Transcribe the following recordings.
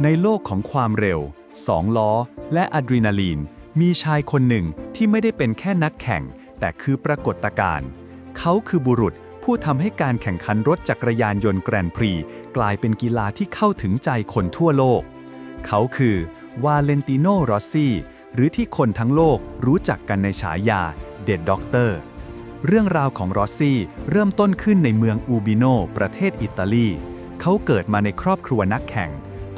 ในโลกของความเร็ว2 ล้อ และอะดรีนาลีนมีชายคนหนึ่งที่ไม่ได้เป็นแค่นักแข่งแต่คือปรากฏการณ์เขาคือบุรุษผู้ทำให้การแข่งขันรถจักรยานยนต์แกรนด์พรีกลายเป็นกีฬาที่เข้าถึงใจคนทั่วโลกเขาคือวาเลนติโน รอสซี่หรือที่คนทั้งโลกรู้จักกันในฉายาเดอะด็อกเตอร์เรื่องราวของรอสซี่เริ่มต้นขึ้นในเมืองอูบิโนประเทศอิตาลีเขาเกิดมาในครอบครัวนักแข่ง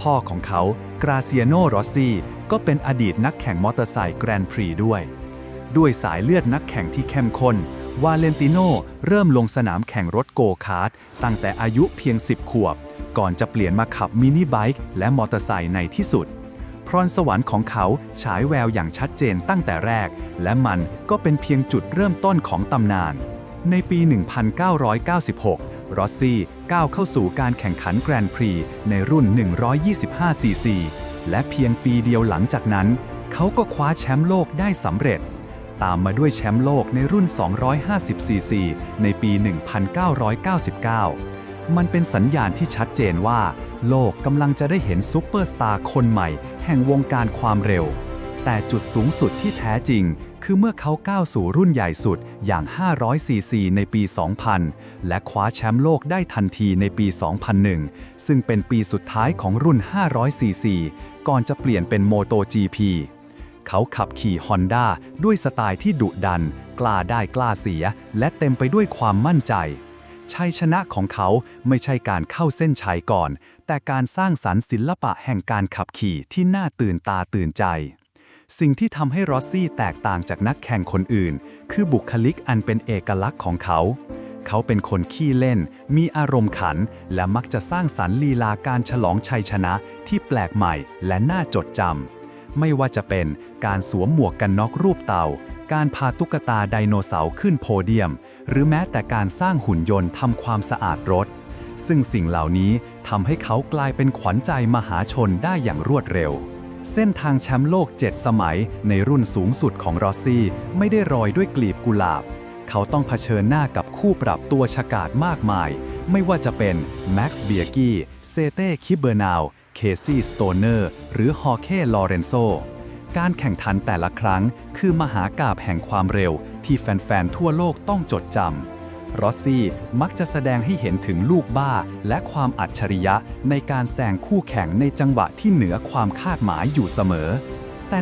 พ่อของเขากราเซียโน รอสซี่ก็เป็นอดีตนักแข่งมอเตอร์ไซค์แกรนด์พรีด้วยสายเลือดนักแข่งที่เข้มข้นวาเลนติโนเริ่มลงสนามแข่งรถโกคาร์ทตั้งแต่อายุเพียง10 ขวบก่อนจะเปลี่ยนมาขับมินิไบค์และมอเตอร์ไซค์ในที่สุดพรสวรรค์ของเขาฉายแววอย่างชัดเจนตั้งแต่แรกและมันก็เป็นเพียงจุดเริ่มต้นของตำนานในปี 1996 รอสซี่ก้าวเข้าสู่การแข่งขันแกรนด์พรีในรุ่น 125 ซีซี และเพียงปีเดียวหลังจากนั้นเขาก็คว้าแชมป์โลกได้สำเร็จตามมาด้วยแชมป์โลกในรุ่น 250 ซีซี ในปี 1999 มันเป็นสัญญาณที่ชัดเจนว่าโลกกำลังจะได้เห็นซุปเปอร์สตาร์คนใหม่แห่งวงการความเร็วแต่จุดสูงสุดที่แท้จริงคือเมื่อเขาก้าวสู่รุ่นใหญ่สุดอย่าง 500 ซีซี ในปี 2000 และคว้าแชมป์โลกได้ทันทีในปี 2001 ซึ่งเป็นปีสุดท้ายของรุ่น 500 ซีซี ก่อนจะเปลี่ยนเป็นโมโต GP เขาขับขี่ Honda ด้วยสไตล์ที่ดุดันกล้าได้กล้าเสียและเต็มไปด้วยความมั่นใจชัยชนะของเขาไม่ใช่การเข้าเส้นชัยก่อนแต่การสร้างสรรค์ศิลปะแห่งการขับขี่ที่น่าตื่นตาตื่นใจสิ่งที่ทำให้รอสซี่แตกต่างจากนักแข่งคนอื่นคือบุคลิกอันเป็นเอกลักษณ์ของเขาเป็นคนขี้เล่นมีอารมณ์ขันและมักจะสร้างสรรค์ลีลาการฉลองชัยชนะที่แปลกใหม่และน่าจดจำไม่ว่าจะเป็นการสวมหมวกกันน็อกรูปเต่าการพาตุ๊กตาไดโนเสาร์ขึ้นโพเดียมหรือแม้แต่การสร้างหุ่นยนต์ทำความสะอาดรถซึ่งสิ่งเหล่านี้ทำให้เขากลายเป็นขวัญใจมหาชนได้อย่างรวดเร็วเส้นทางแชมป์โลก 7 สมัยในรุ่นสูงสุดของรอสซี่ไม่ได้โรยด้วยกลีบกุหลาบเขาต้องเผชิญหน้ากับคู่ปรับตัวฉกาจมากมายไม่ว่าจะเป็นแม็กซ์เบียกี้เซเต้คิเบอร์นาวเคซี่สโตเนอร์หรือฮอร์เค่ลอเรนโซการแข่งขันแต่ละครั้งคือมหากาพย์แห่งความเร็วที่แฟนๆทั่วโลกต้องจดจำรอสซี่มักจะแสดงให้เห็นถึงลูกบ้าและความอัจฉริยะในการแซงคู่แข่งในจังหวะที่เหนือความคาดหมายอยู่เสมอ